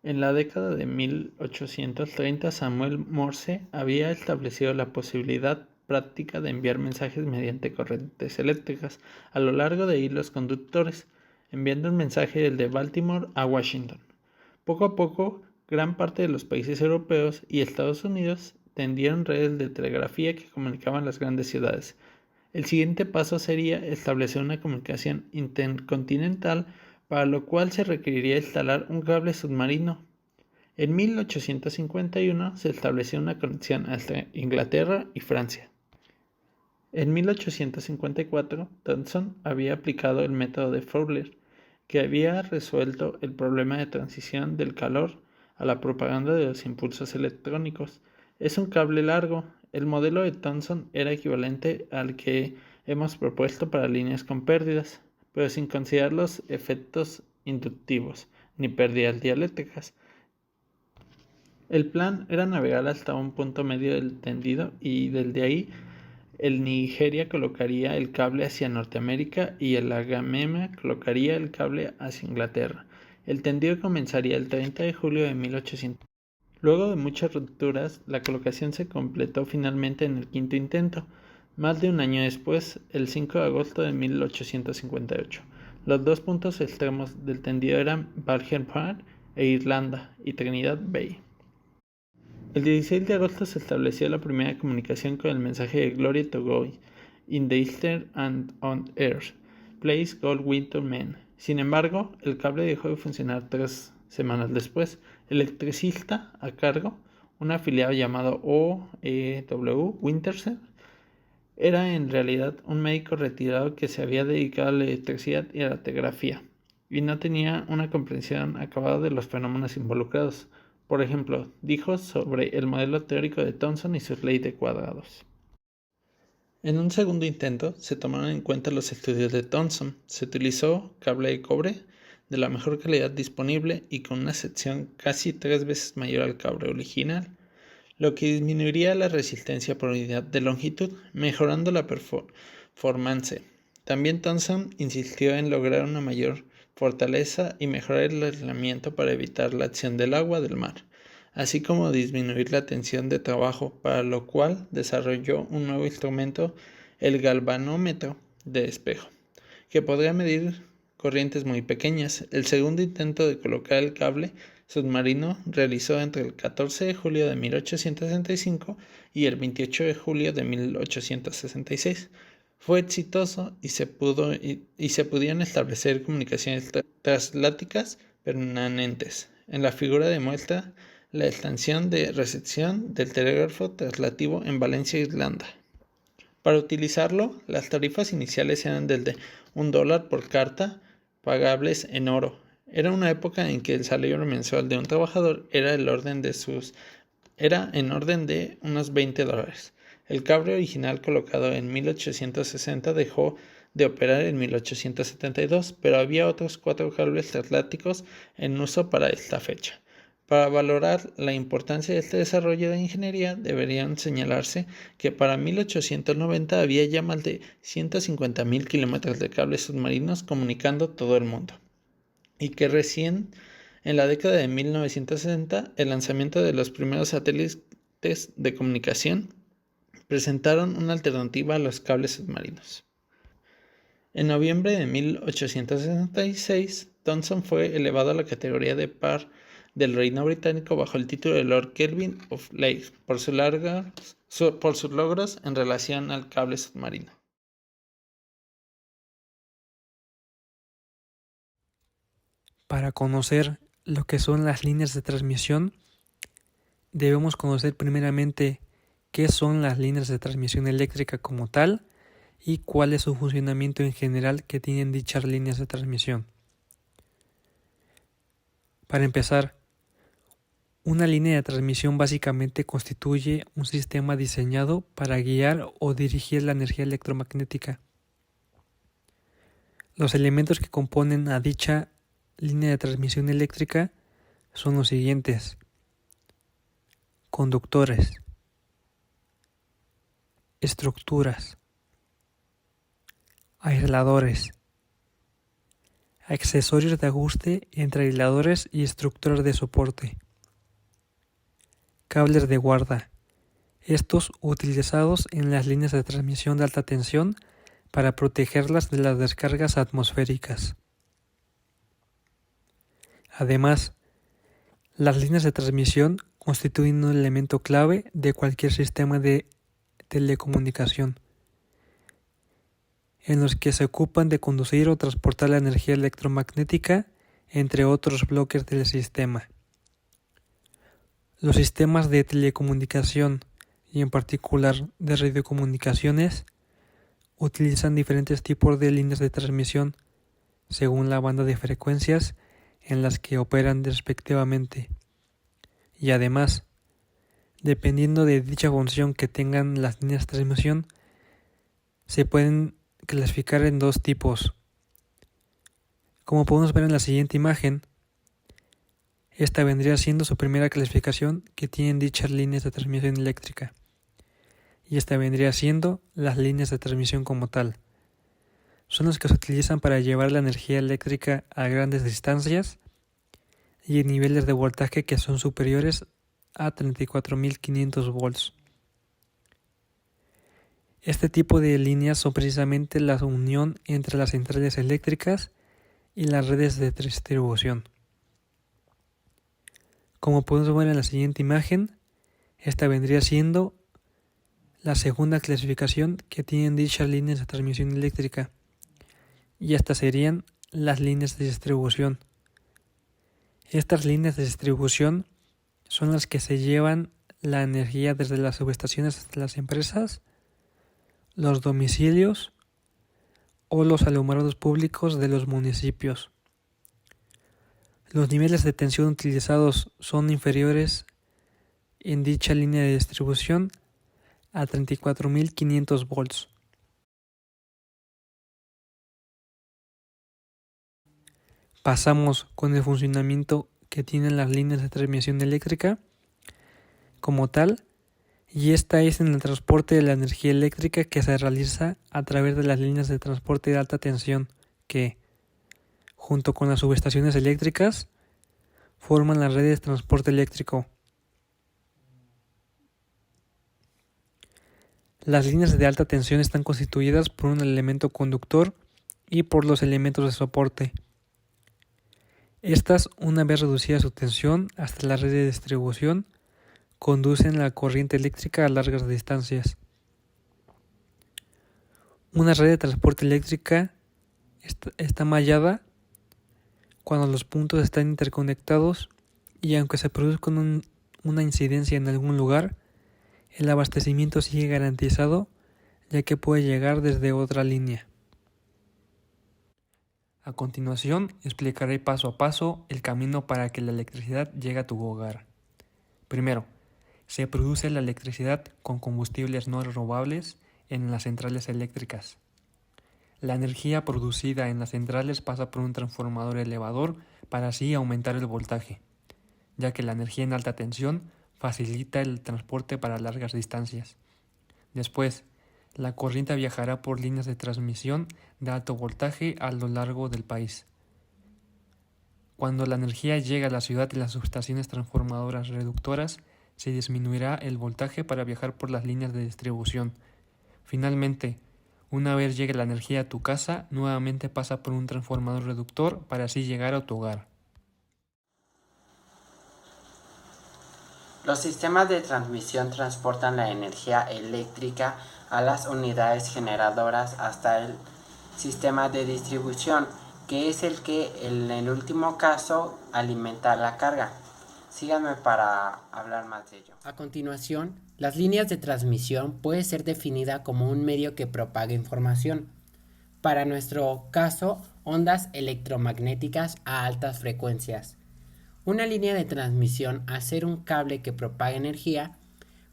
En la década de 1830, Samuel Morse había establecido la posibilidad práctica de enviar mensajes mediante corrientes eléctricas a lo largo de hilos conductores, enviando un mensaje desde Baltimore a Washington. Poco a poco, gran parte de los países europeos y Estados Unidos tendieron redes de telegrafía que comunicaban las grandes ciudades. El siguiente paso sería establecer una comunicación intercontinental, para lo cual se requeriría instalar un cable submarino. En 1851 se estableció una conexión entre Inglaterra y Francia. En 1854, Thomson había aplicado el método de Fowler, que había resuelto el problema de transición del calor a la propaganda de los impulsos electrónicos. Es un cable largo. El modelo de Thomson era equivalente al que hemos propuesto para líneas con pérdidas, pero sin considerar los efectos inductivos ni pérdidas dieléctricas. El plan era navegar hasta un punto medio del tendido y desde ahí el Nigeria colocaría el cable hacia Norteamérica y el Agamemnon colocaría el cable hacia Inglaterra. El tendido comenzaría el 30 de julio de 1800. Luego de muchas rupturas, la colocación se completó finalmente en el quinto intento, más de un año después, el 5 de agosto de 1858. Los dos puntos extremos del tendido eran Bargen Park e Irlanda y Trinidad Bay. El 16 de agosto se estableció la primera comunicación con el mensaje de Glory to God, in the Eastern and on Earth, place gold winter men. Sin embargo, el cable dejó de funcionar 3 semanas después. El electricista a cargo, un afiliado llamado O.E.W. Winterset, era en realidad un médico retirado que se había dedicado a la electricidad y a la telegrafía, y no tenía una comprensión acabada de los fenómenos involucrados. Por ejemplo, dijo sobre el modelo teórico de Thomson y sus leyes de cuadrados. En un segundo intento, se tomaron en cuenta los estudios de Thomson. Se utilizó cable de cobre de la mejor calidad disponible y con una sección casi 3 veces mayor al cable original, lo que disminuiría la resistencia por unidad de longitud, mejorando la performance. También Thomson insistió en lograr una mayor fortaleza y mejorar el aislamiento para evitar la acción del agua del mar, así como disminuir la tensión de trabajo, para lo cual desarrolló un nuevo instrumento, el galvanómetro de espejo, que podría medir corrientes muy pequeñas. El segundo intento de colocar el cable submarino realizó entre el 14 de julio de 1865 y el 28 de julio de 1866. Fue exitoso y se pudieron establecer comunicaciones transatlánticas permanentes. En la figura demuestra la estación de recepción del telégrafo translativo en Valencia, Irlanda. Para utilizarlo, las tarifas iniciales eran desde $1 por carta, pagables en oro. Era una época en que el salario mensual de un trabajador era en orden de unos $20. El cable original colocado en 1860 dejó de operar en 1872, pero había otros 4 cables transatlánticos en uso para esta fecha. Para valorar la importancia de este desarrollo de ingeniería, deberían señalarse que para 1890 había ya más de 150.000 kilómetros de cables submarinos comunicando todo el mundo, y que recién en la década de 1960 el lanzamiento de los primeros satélites de comunicación presentaron una alternativa a los cables submarinos. En noviembre de 1866, Thomson fue elevado a la categoría de par del Reino Británico bajo el título de Lord Kelvin of Lake por sus logros en relación al cable submarino. Para conocer lo que son las líneas de transmisión, debemos conocer primeramente qué son las líneas de transmisión eléctrica como tal y cuál es su funcionamiento en general que tienen dichas líneas de transmisión. Para empezar, una línea de transmisión básicamente constituye un sistema diseñado para guiar o dirigir la energía electromagnética. Los elementos que componen a dicha línea de transmisión eléctrica son los siguientes: conductores, estructuras, aisladores, accesorios de ajuste entre aisladores y estructuras de soporte. Cables de guarda, estos utilizados en las líneas de transmisión de alta tensión para protegerlas de las descargas atmosféricas. Además, las líneas de transmisión constituyen un elemento clave de cualquier sistema de telecomunicación, en los que se ocupan de conducir o transportar la energía electromagnética entre otros bloques del sistema. Los sistemas de telecomunicación y en particular de radiocomunicaciones utilizan diferentes tipos de líneas de transmisión según la banda de frecuencias en las que operan respectivamente. Y además, dependiendo de dicha función que tengan las líneas de transmisión, se pueden clasificar en dos tipos. Como podemos ver en la siguiente imagen, esta vendría siendo su primera clasificación que tienen dichas líneas de transmisión eléctrica. Y esta vendría siendo las líneas de transmisión como tal. Son las que se utilizan para llevar la energía eléctrica a grandes distancias y en niveles de voltaje que son superiores a 34.500 volts. Este tipo de líneas son precisamente la unión entre las centrales eléctricas y las redes de distribución. Como podemos ver en la siguiente imagen, esta vendría siendo la segunda clasificación que tienen dichas líneas de transmisión eléctrica, y estas serían las líneas de distribución. Estas líneas de distribución son las que se llevan la energía desde las subestaciones hasta las empresas, los domicilios o los alumbrados públicos de los municipios. Los niveles de tensión utilizados son inferiores en dicha línea de distribución a 34.500 volts. Pasamos con el funcionamiento que tienen las líneas de transmisión eléctrica como tal, y esta es en el transporte de la energía eléctrica que se realiza a través de las líneas de transporte de alta tensión que, junto con las subestaciones eléctricas, forman las redes de transporte eléctrico. Las líneas de alta tensión están constituidas por un elemento conductor y por los elementos de soporte. Estas, una vez reducida su tensión hasta la red de distribución, conducen la corriente eléctrica a largas distancias. Una red de transporte eléctrica está mallada cuando los puntos están interconectados y aunque se produzca una incidencia en algún lugar, el abastecimiento sigue garantizado ya que puede llegar desde otra línea. A continuación, explicaré paso a paso el camino para que la electricidad llegue a tu hogar. Primero, se produce la electricidad con combustibles no renovables en las centrales eléctricas. La energía producida en las centrales pasa por un transformador elevador para así aumentar el voltaje, ya que la energía en alta tensión facilita el transporte para largas distancias. Después, la corriente viajará por líneas de transmisión de alto voltaje a lo largo del país. Cuando la energía llega a la ciudad y las subestaciones transformadoras reductoras, se disminuirá el voltaje para viajar por las líneas de distribución. Finalmente, una vez llegue la energía a tu casa, nuevamente pasa por un transformador reductor para así llegar a tu hogar. Los sistemas de transmisión transportan la energía eléctrica a las unidades generadoras hasta el sistema de distribución, que es el que en el último caso alimenta la carga. Síganme para hablar más de ello. A continuación, las líneas de transmisión puede ser definida como un medio que propaga información. Para nuestro caso, ondas electromagnéticas a altas frecuencias. Una línea de transmisión, al ser un cable que propaga energía,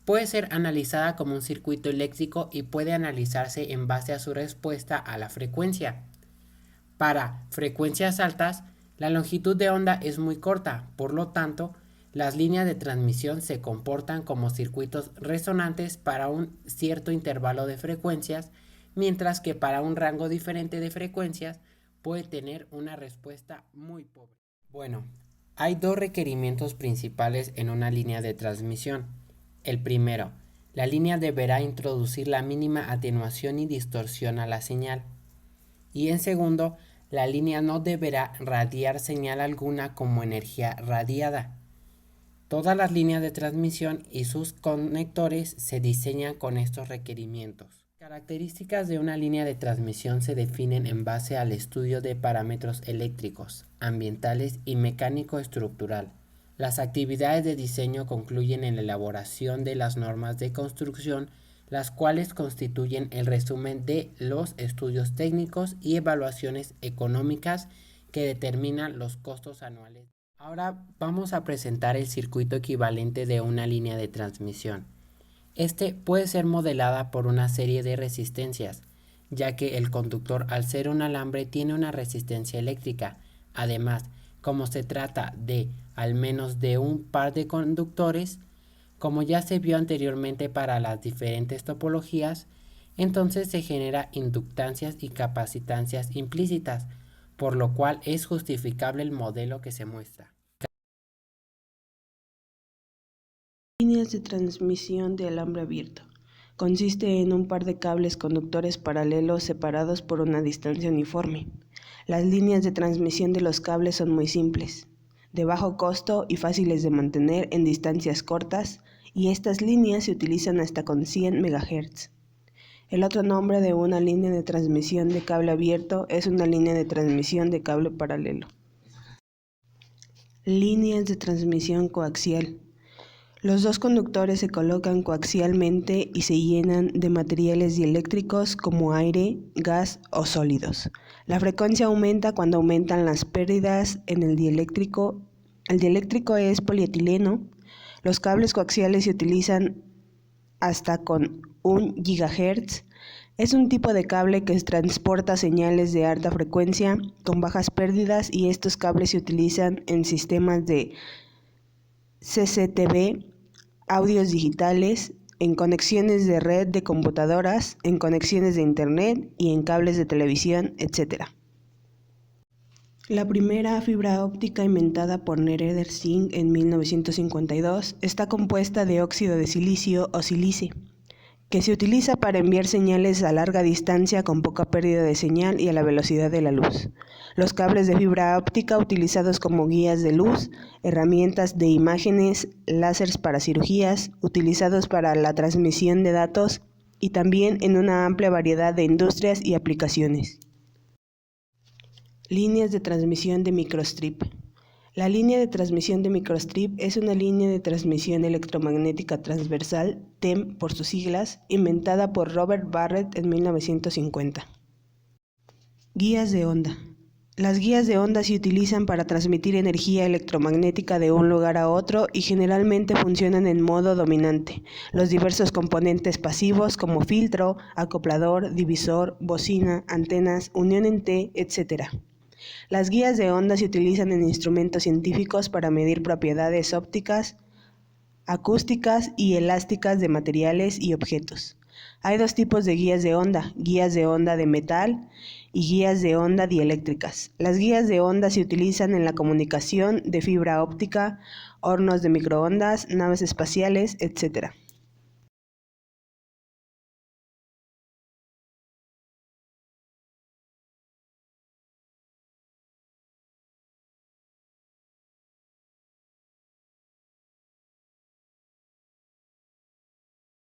puede ser analizada como un circuito eléctrico y puede analizarse en base a su respuesta a la frecuencia. Para frecuencias altas, la longitud de onda es muy corta, por lo tanto, las líneas de transmisión se comportan como circuitos resonantes para un cierto intervalo de frecuencias, mientras que para un rango diferente de frecuencias puede tener una respuesta muy pobre. Bueno, hay dos requerimientos principales en una línea de transmisión. El primero, la línea deberá introducir la mínima atenuación y distorsión a la señal. Y en segundo, la línea no deberá radiar señal alguna como energía radiada. Todas las líneas de transmisión y sus conectores se diseñan con estos requerimientos. Las características de una línea de transmisión se definen en base al estudio de parámetros eléctricos, ambientales y mecánico-estructural. Las actividades de diseño concluyen en la elaboración de las normas de construcción, las cuales constituyen el resumen de los estudios técnicos y evaluaciones económicas que determinan los costos anuales. Ahora vamos a presentar el circuito equivalente de una línea de transmisión. Este puede ser modelada por una serie de resistencias, ya que el conductor al ser un alambre tiene una resistencia eléctrica. Además, como se trata de al menos de un par de conductores, como ya se vio anteriormente para las diferentes topologías, entonces se genera inductancias y capacitancias implícitas, por lo cual es justificable el modelo que se muestra. Líneas de transmisión de alambre abierto. Consiste en un par de cables conductores paralelos separados por una distancia uniforme. Las líneas de transmisión de los cables son muy simples, de bajo costo y fáciles de mantener en distancias cortas, y estas líneas se utilizan hasta con 100 MHz. El otro nombre de una línea de transmisión de cable abierto es una línea de transmisión de cable paralelo. Líneas de transmisión coaxial. Los dos conductores se colocan coaxialmente y se llenan de materiales dieléctricos como aire, gas o sólidos. La frecuencia aumenta cuando aumentan las pérdidas en el dieléctrico. El dieléctrico es polietileno. Los cables coaxiales se utilizan hasta con 1 GHz. Es un tipo de cable que transporta señales de alta frecuencia con bajas pérdidas, y estos cables se utilizan en sistemas de CCTV, audios digitales, en conexiones de red de computadoras, en conexiones de internet y en cables de televisión, etc. La primera fibra óptica inventada por Nereida Singh en 1952 está compuesta de óxido de silicio o sílice, que se utiliza para enviar señales a larga distancia con poca pérdida de señal y a la velocidad de la luz. Los cables de fibra óptica utilizados como guías de luz, herramientas de imágenes, láseres para cirugías, utilizados para la transmisión de datos y también en una amplia variedad de industrias y aplicaciones. Líneas de transmisión de microstrip. La línea de transmisión de microstrip es una línea de transmisión electromagnética transversal, TEM por sus siglas, inventada por Robert Barrett en 1950. Guías de onda. Las guías de onda se utilizan para transmitir energía electromagnética de un lugar a otro y generalmente funcionan en modo dominante. Los diversos componentes pasivos como filtro, acoplador, divisor, bocina, antenas, unión en T, etc. Las guías de onda se utilizan en instrumentos científicos para medir propiedades ópticas, acústicas y elásticas de materiales y objetos. Hay dos tipos de guías de onda de metal y guías de onda dieléctricas. Las guías de onda se utilizan en la comunicación de fibra óptica, hornos de microondas, naves espaciales, etc.